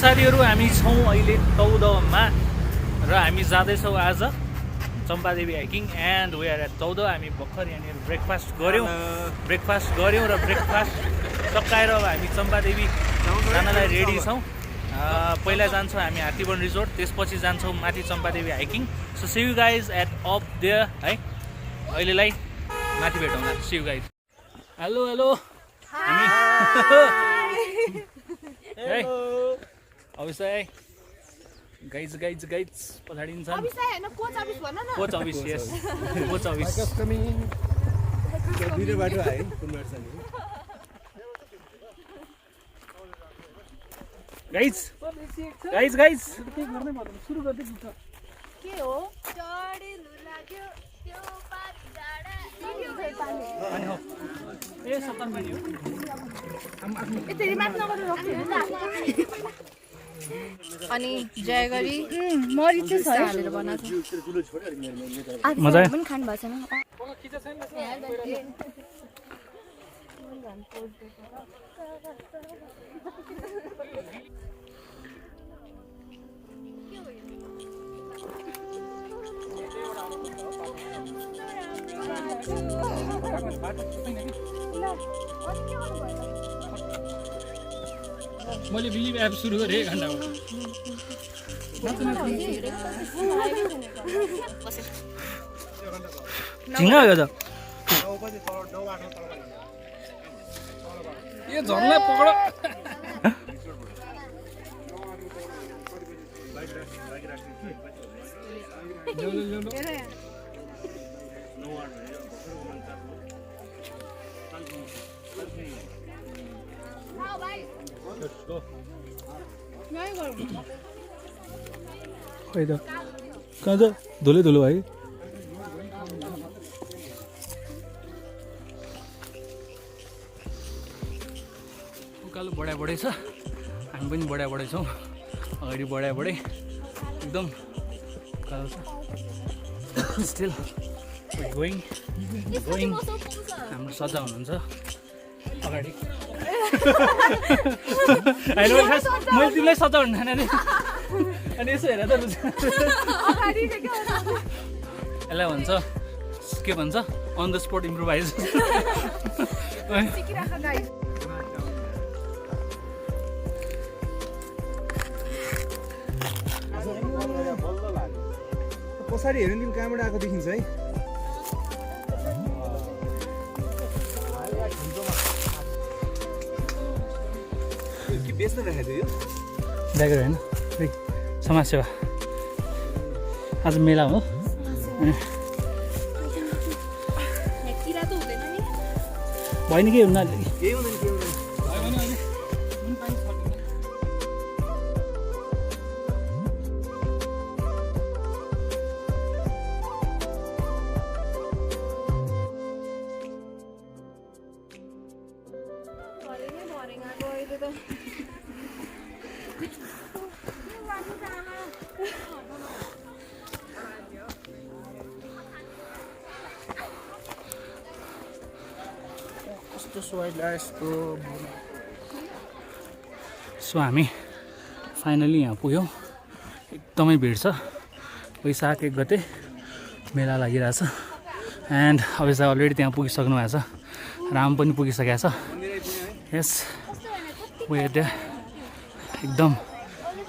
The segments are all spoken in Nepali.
साथीहरु हामी छौं अहिले 14 मा र हामी जाँदैछौं आज Champadevi hiking and we are at 14 हामी भर्खर यहाँ ब्रेकफास्ट गर्यौं र ब्रेकफास्ट सकाएर अब हामी चम्पादेवी जानलाई रेडी छौं पहिला जान्छौं हामी हात्तीबन रिजोर्ट त्यसपछि जान्छौं माथि Champadevi hiking so see you guys at up there है अहिलेलाई माथि भेटौँला see you guys hello hello हामी हेलो अभिषय गाइज पछाडि छन् कोच अभिष यस कोच अभिष दुईटै बाटो आयो कुन बाटो छ नि गाइज सुरु गर्दै के हो चढेलु लाग्यो त्यो पारी डाँडा अनि हो ए सत्तन पनि हो यसरी माथि नगरेर रोक्छु अनि जय गरी मरिच छ हालेर बनाएको मजा पनि खानु भएको छैन मैले बिलिभ एप सुरु गरेँ 1 घण्टा झिङ्गा हो त यो झर्ना पकड खै त कहाँ छ धुलै धुलो भाइ उकालो बढाइ छ हामी पनि बढाइ छौँ अगाडि बढाइ एकदम उकालो छ स्टिल गोइङ हाम्रो सजा हुनुहुन्छ अगाडि होइन मैले तिमीलाई सजा हुनु ठाने अनि यसो हेर त यसलाई भन्छ के भन्छ अन द स्पोट इम्प्रोभाइज पछाडि हेर्नु तिमी कहाँबाट आएको देखिन्छ है बेच्न राखेको थियो यो ब्यागर होइन समाजसेवा आज मेला हो भएन केही हुन्न केही हुँदैन सो हामी फाइनली यहाँ पुग्यौँ एकदमै भिड छ वैशाख 1 गते मेला लागिरहेछ एन्ड अभिषेक अलरेडी त्यहाँ पुगिसक्नु भएको छ राम पनि पुगिसकेको छ यस वेट एकदम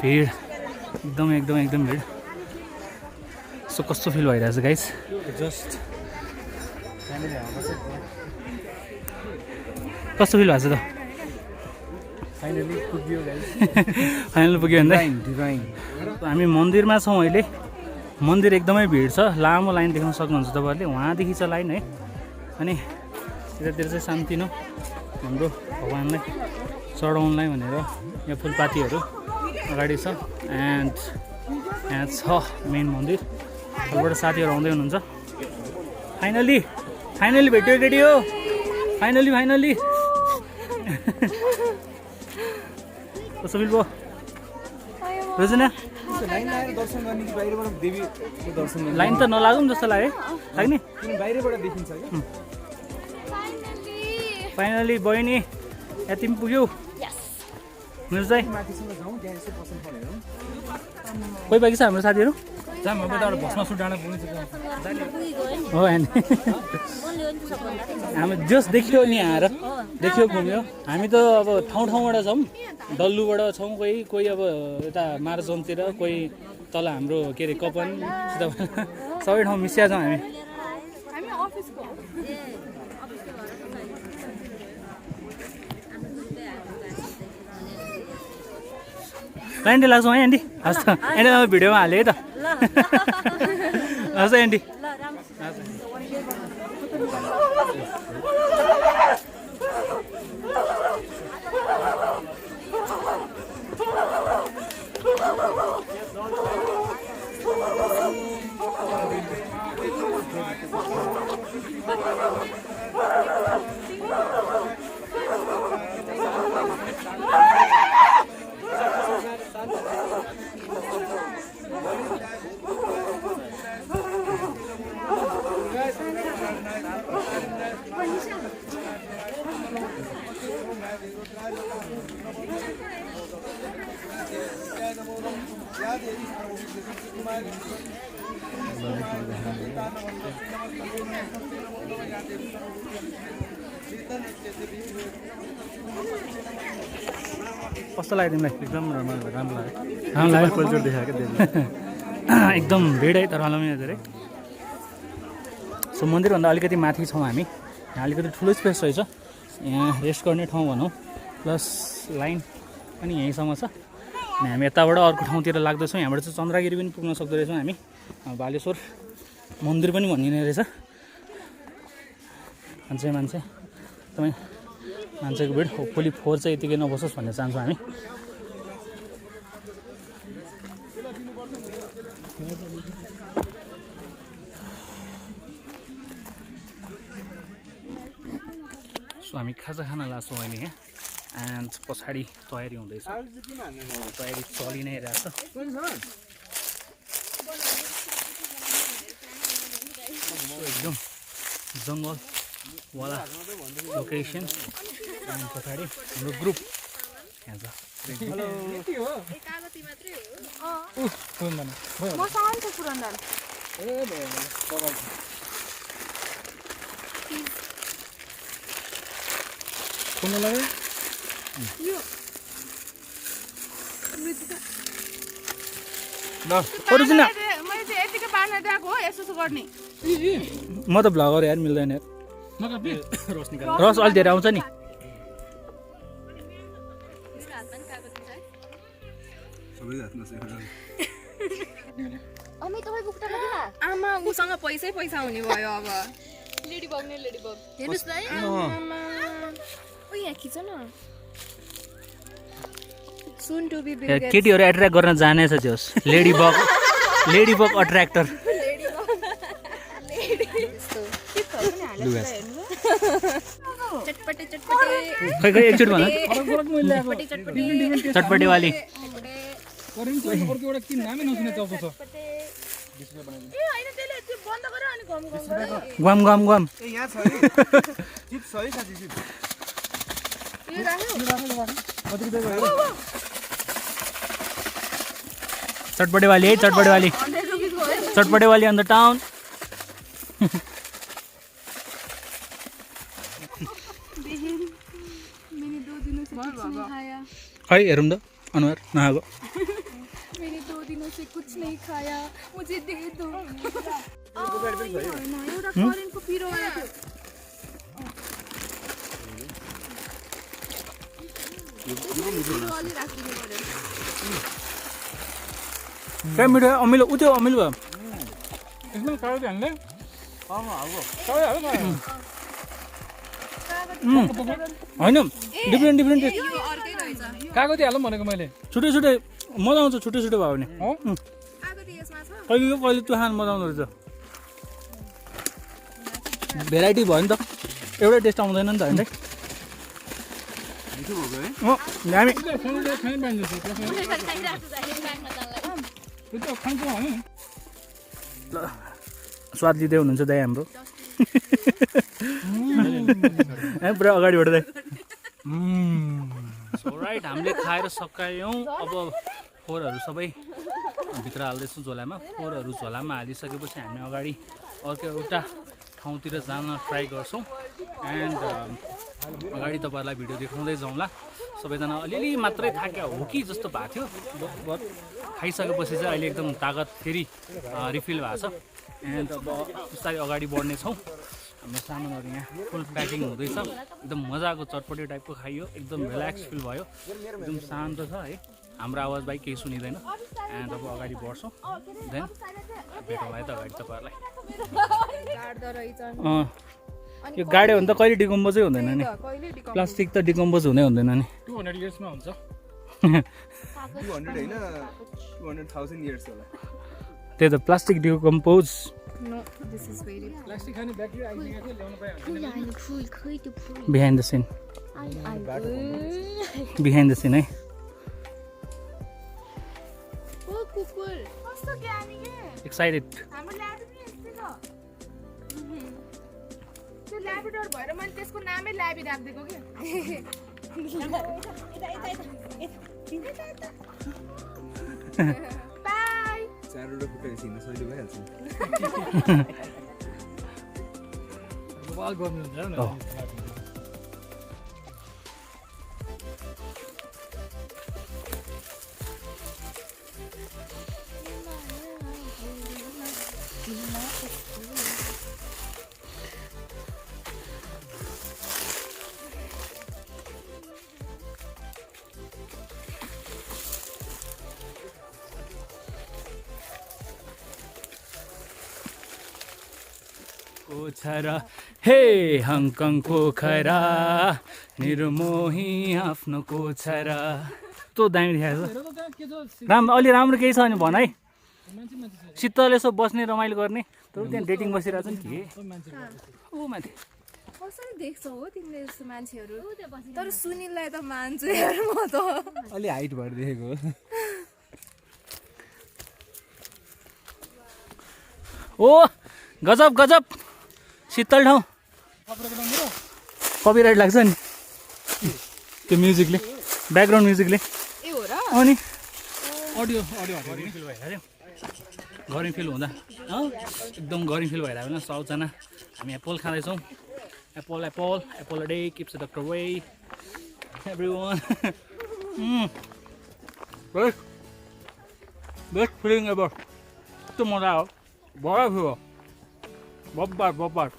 भिड एकदम भिड सो कस्तो फिल भइरहेछ गाइस जस्ट कस्तो फिल भएको छ त फाइनली पुग्यो गाइस फाइनल पुग्यो भन्दा डिभाइन हामी मन्दिरमा छौँ अहिले मन्दिर एकदमै भिड छ लामो लाइन देख्न सक्नुहुन्छ तपाईँहरूले वहाँदेखि छ लाइन है अनि यतातिर चाहिँ सानोतिनो हाम्रो भगवान्लाई चढाउनलाई भनेर यहाँ फुलपातीहरू अगाडि छ एन्ड यहाँ छ मेन मन्दिर तलबाट साथीहरू आउँदै हुनुहुन्छ फाइनली भेट्यो रेडी हो फाइनली कस्तो फिल भयो रोजना लाइन आएर दर्शन गर्ने कि बाहिरबाट देवीको दर्शन गर्ने लाइन त नलागौँ जस्तो लाग्यो लाग्ने किन बाहिरबाट देखिन्छ कि फाइनली बहिनी यहाँ तिमी पुग्यौ मिर्छ है माथिसम्म जाउँ त्यहाँ यसो पसन्द पऱ्यो कोही बाँकी छ हाम्रो साथीहरू जाम अब त भस्म सुट डाँडा पुग्नु हो अनि हामी जस देखियो नि आएर देखियो घुम्यो हामी त अब ठाउँ ठाउँबाट छौँ डल्लुबाट छौँ कोही अब यता मार्जोनतिर कोही तल हाम्रो के अरे कपन सबै ठाउँ मिसिया छौँ हामी एन्डी लाग्छौँ है एन्डी हस् त एन्डी भिडियोमा हालेँ है त हस् एन्डी कस्तो लाग्यो तिमीलाई एकदम राम्रो लाग्यो पहिलोचोटि देखाएको एकदम भिड है तर हलाउने धेरै सो मन्दिरभन्दा अलिकति माथि छौँ हामी यहाँ अलिकति ठुलो स्पेस रहेछ यहाँ रेस्ट गर्ने ठाउँ भनौँ प्लस लाइन पनि यहीँसम्म छ अनि हामी यताबाट अर्को ठाउँतिर लाग्दैछौँ यहाँबाट चाहिँ चन्द्रगिरी पनि पुग्न सक्दो रहेछौँ हामी बालेश्वर मन्दिर पनि भनिने रहेछ मान्छे एकदमै मान्छेको भिड होपफुली फोहोर चाहिँ यतिकै नबसोस् भन्ने चाहन्छौँ हामी सो हामी खाजा खान लाग्छौँ अहिले यहाँ एन्ड पछाडि तयारी हुँदैछ तयारी चलि नै रहेछ एकदम जङ्गलवाला लोकेसन अनि पछाडि हाम्रो ग्रुप यहाँ छ म त भ्लगर यार मिल्दैन यार रस अलि धेरै आउँछ नि आमा उसँग पैसा हुने भयो अब लेडीबग हेर्नुस् न है ओ यहाँ खिच न सुन टु बी बिग केटीहरू एट्र्याक्ट गर्न जानेछ त्यो लेडीबग अट्र्याक्टर खै एकचोटि भन चटपटे वाली गम चटपटे वाली है चटपटे वाली अन द टाउन खै हेरौँ त अनुहार नआएको मैंने 2 दिनों से कुछ नहीं खाया मुझे दे दो एउटा करेन्टको पिरो आयो क्या मिठो अमिलो उयो अमिलो भयो यसमा कागज हाल्ने होइन डिफ्रेन्ट कागज हालौँ भनेको मैले छुट्टै मजा आउँछ छुट्टै भयो भने कहिले त्यो खानु मजा आउँदो रहेछ भेराइटी भयो नि त एउटै टेस्ट आउँदैन नि त होइन स्वाद लिँदै हुनुहुन्छ दाइ हाम्रो पुरा अगाडिबाट दाइ सो राइट हामीले खाएर सकायौँ। अब फोहोरहरू सबै भित्र हाल्दैछौँ झोलामा। फोहोरहरू झोलामा हालिसकेपछि हामी अगाडि अर्को एउटा ठाउँतिर जान ट्राई गर्छौँ। एन्ड अगाडि तपाईँहरूलाई भिडियो देखाउँदै जाउँला। सबैजना अलिअलि मात्रै थाक्या हो कि जस्तो भएको थियो, बट खाइसकेपछि चाहिँ अहिले एकदम तागत फेरि रिफिल भएको छ। एन्ड अब बिस्तारै अगाडि बढ्नेछौँ। हाम्रो सामानहरू यहाँ फुल प्याकिङ हुँदैछ। एकदम मजाको चटपटे टाइपको खाइयो, एकदम रिल्याक्स फिल भयो, एकदम शान्त छ है। हाम्रो आवाज बाहेक केही सुनिँदैन। एन्ड अब अगाडि बढ्छौँ, देन भेटौँला है त अगाडि तपाईँहरूलाई। यो गाड्यो भने त कहिले डिकम्पोजै हुँदैन नि। प्लास्टिक त डिकम्पोज हुँदै हुँदैन नि। 200 इयर्समा हुन्छ। 200 हैन 200,000 इयर्स होला। त्यही त plastic decompose. No, this is very plastic खाने ब्याट्री आइदिएको थियो ल्याउन पाए full. Behind the scene, behind the scene है। Oh, कुकुर कस्तो ज्ञानी के। एक्साइटेड। हाम्रो ल्याब नि यस्तै छ। त्यो ल्याब्राडोर भएर मैले त्यसको नामै ल्याबी राख्दिएको के। बाइ। चारवटा फुटेको छिन सजिलो भइहाल्छ। बवाल गर्नुहुन्छ न। पोखरा हे हङकङ पोखरा निर्मोही आफ्नो पोखरा। कस्तो दामी देखाएको छ। अलि राम्रो केही छ भने भन है। शीतल यसो बस्ने रमाइलो गर्ने। तर त्यहाँ डेटिङ बसिरहेको छ नि के। ऊ माथि कसरी देख्छौ हो तिमीले यस्तो मान्छेहरू। तर सुनिललाई त मान्छु यार म त। अलि हाइट भएर देखेको हो। ओ गजब गजब शीतल ठाउँ। कपिराइट लाग्छ नि त्यो म्युजिकले, ब्याकग्राउन्ड म्युजिकले। ए हो र। अनि अडियो गरम फिल भइहाल्यो। गरम फिल हुँदा एकदम गरम फिल भइरहेको होइन। सबजना हामी एप्पल खाँदैछौँ। Apple apple apple a day keeps the doctor away everyone. Best feeling ever. कस्तो मजा हो। बडा थियो बब्बार बब्बार।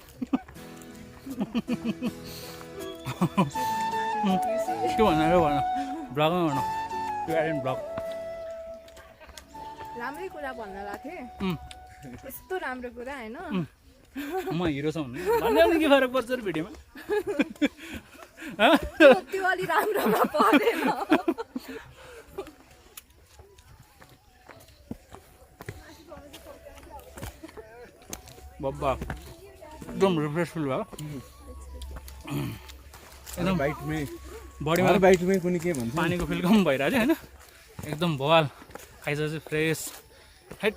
के भन्नु भन, ब्लगमा भन। ब्लग राम्रै कुरा भन्न लाग्थे। यस्तो राम्रो कुरा हैन। म हिरो छ भन्ने भन्ने के फरक पर्छ र भिडियोमा। त्यो अलि राम्रोमा परेन। बब्बा एकदम रिफ्रेसफुल भयो। एकदम बाइटमै बडीमा बाइटमै कुनै के भन्छ पानीको फिल कम भइरहेको थियो होइन। एकदम बवाल खाइसकेपछि फ्रेस हेट।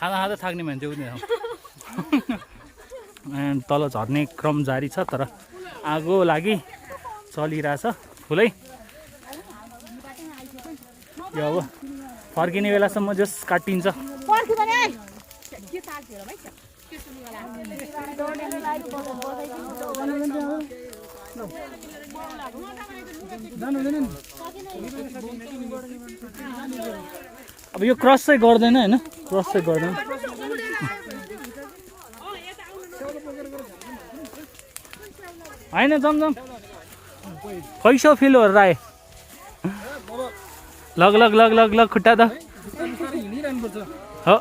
खाँदा खाँदा थाक्ने मान्छे उनी। एन्ड तल झर्ने क्रम जारी छ, तर आगो लागि चलिरहेछ फुलै। यो अब फर्किने बेलासम्म जस काटिन्छ। अब यो क्रस चाहिँ गर्दैन होइन, क्रस चाहिँ गर्दैन। होइन जमजम कैसो फिल हो राय। लग लग लग लग लग खुट्टा त हो।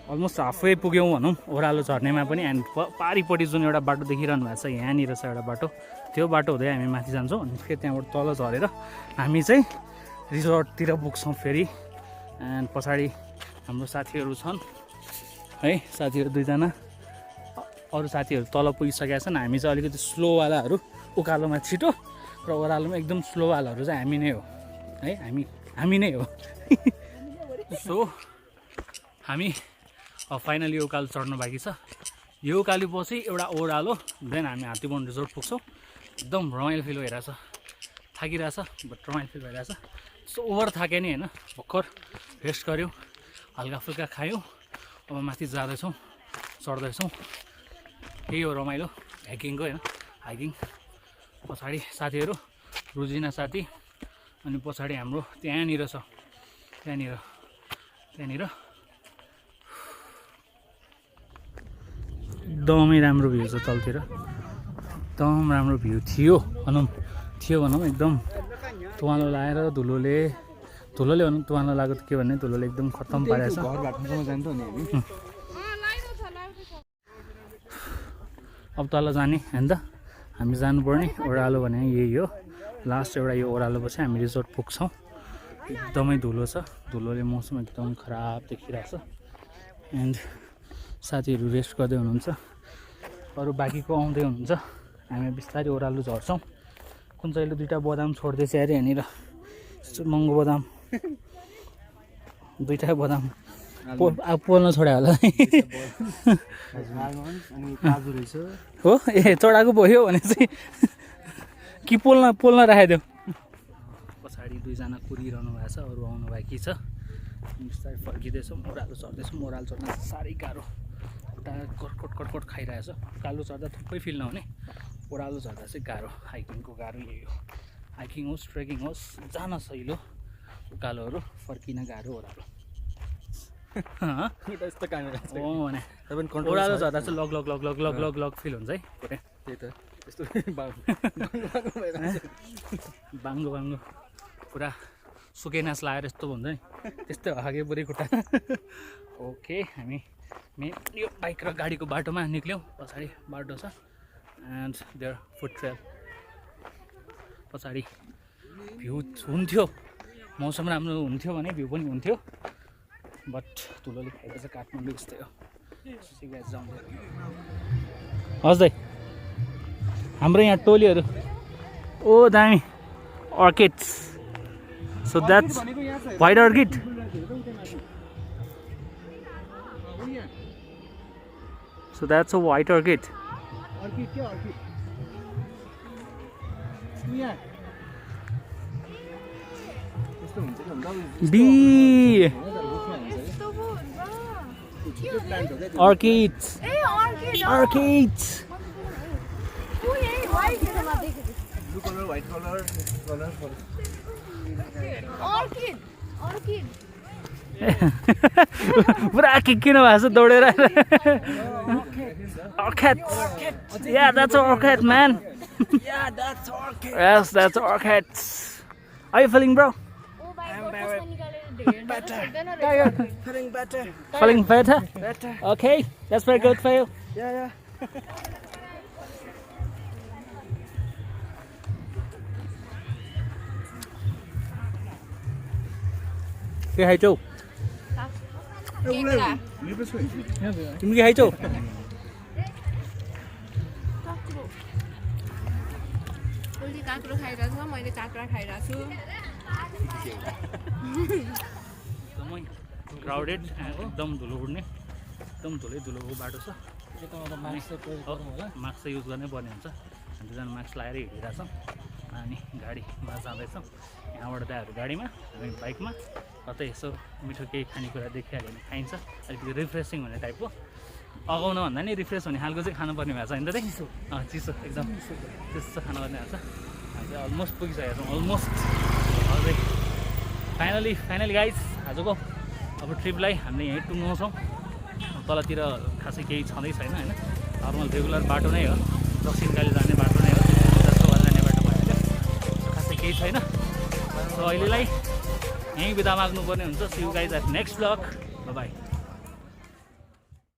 अलमोस्ट हाफवे पुग्यौँ भनौँ ओह्रालो झर्नेमा पनि। एन्ड पारिपट्टि जुन एउटा बाटो देखिरहनु भएको छ, यहाँनिर छ एउटा बाटो। त्यो बाटो हुँदै हामी माथि जान्छौँ। अनि फेरि त्यहाँबाट तल झरेर हामी चाहिँ रिजोर्टतिर पुग्छौँ फेरि। एन्ड पछाडि हाम्रो साथीहरू छन् है, साथीहरू दुईजना। अरू साथीहरू तल पुगिसकेका छन्। हामी चाहिँ अलिकति स्लोवालाहरू उकालोमा छिटो र ओह्रालोमा एकदम स्लो वालाहरू चाहिँ हामी नै हो है, हामी नै हो। सो हामी फाइनली यो उकालो चढ्नु बाँकी छ। यो उकालो पछि एउटा ओह्रालो, देन हामी हात्तीबन रिजोर्ट पुग्छौँ। एकदम रमाइलो फिल भइरहेछ, थाकिरहेछ बट रमाइलो फिल भइरहेछ। सो ओभर थाके नि होइन, भर्खर रेस्ट गऱ्यौँ, हल्का फुल्का खायौँ, अब माथि जाँदैछौँ, चढ्दैछौँ। यही हो रमाइलो हाइकिङको होइन, हाइकिङ। पछाडि साथीहरू, रुजिना साथी, अनि पछाडि हाम्रो त्यहाँनिर छ, त्यहाँनिर एकदमै राम्रो भ्यू छ तलतिर, एकदम राम्रो भ्यू थियो भनौँ एकदम। तुवालो लाएर धुलोले भनौँ, तुवालो लागेको त के भन्ने, धुलोले एकदम खत्तम पारेछ। अब तल जाने होइन त, हामी जानुपर्ने ओह्रालो भने यही हो लास्ट। एउटा यो ओह्रालोपछि हामी रिजोर्ट पुग्छौँ। एकदमै धुलो छ, धुलोले मौसम एकदम खराब देखिरहेछ। एन्ड साथीहरू रेस्ट गर्दै हुनुहुन्छ, अरू बाँकीको आउँदै हुनुहुन्छ। हामी बिस्तारै ओह्रालो झर्छौँ। कुन चाहिँले 2टा बदाम छोड्दैछ अरे यहाँनिर, महँगो बदाम, 2टा बदाम पोल्न छोड्यो होला हो। ए चढाएको भयो भने चाहिँ कि पोल्न राखाइदियो। पछाडि 2जना कुदिरहनु भएको छ, अरू आउनु बाँकी छ। बिस्तारै फर्किँदैछौँ, ओह्रालो चढ्दैछौँ। ओह्रालो चढ्न साह्रै गाह्रो, खुट्टा कटकट खाइरहेछ। उकालो चढ्दा थुप्रै फिल नहुने, ओह्रालो चढ्दा चाहिँ गाह्रो। हाइकिङको गाह्रो यही हो, हाइकिङ होस् ट्रेकिङ होस्, जान सहिलो उकालोहरू, फर्किन गाह्रो ओह्रालो। ओह्रालो झर्दा चाहिँ लग फिल हुन्छ है। त्यही त यस्तो बाङ्गो पुरा सुकेनास लगाएर यस्तो हुन्छ नि, त्यस्तै हागे पुरै खुट्टा। ओके, हामी यो बाइक र गाडीको बाटोमा निक्ल्यौँ। पछाडि बाटो छ एन्ड देयर फुट ट्रेल। पछाडि भ्यू हुन्थ्यो, मौसम राम्रो हुन्थ्यो भने भ्यू पनि हुन्थ्यो, बट धुलोले खाएको चाहिँ काठमाडौँ यस्तै हो। हस् दाइ, हाम्रो यहाँ टोलीहरू, ओ दामी orchids. So that's white orchid. So that's a white orchid. B. Orchids. Orchids. Blue color, white color. Orchid. पुरा किन भएको छ दौडेर। Orchid. Yeah, that's an orchid, man. Yeah, that's orchid. Yes, that's orchids. How are you feeling, bro? Better. Feeling better. Feeling better? Better. Okay, that's very good for you. Yeah. के खाइछौ? तिमी के खाइछौ? काँक्रो खाइरहेछ, मैले काँक्रा खाइरहेको छु। एकदमै क्राउडेड, एकदम धुलो उड्ने, एकदम धुलोको बाटो छ। मास्क चाहिँ युज गर्नै पर्ने हुन्छ। हामी दुईजना मास्क लगाएर हिँडिरहेछौँ अनि गाडीमा जाँदैछौँ। यहाँबाट दाइहरू गाडीमा, हामी बाइकमा। कतै यसो मिठो केही खानेकुरा देखिहाल्यो भने खाइन्छ, अलिकति रिफ्रेसिङ हुने टाइपको। अगाउन भन्दा नि रिफ्रेस हुने खालको चाहिँ खानुपर्ने भएको छ होइन त। चिसो एकदम त्यस्तो खानुपर्ने भएको छ। हामी चाहिँ अलमोस्ट पुगिसकेको छौँ, अलमोस्ट। अझै फाइनली गाइज, आजको अब ट्रिपलाई हामीले यहीँ टुङ्गाउँछौँ। तलतिर खासै केही छँदै छैन होइन, नर्मल रेगुलर बाटो नै हो, दक्षिणकाली जाने बाटो नै हो, जस्तो जाने बाटो भनेको खासै केही छैन। सो अहिलेलाई यहीँ बिदा माग्नुपर्ने हुन्छ। See you guys at next vlog. By.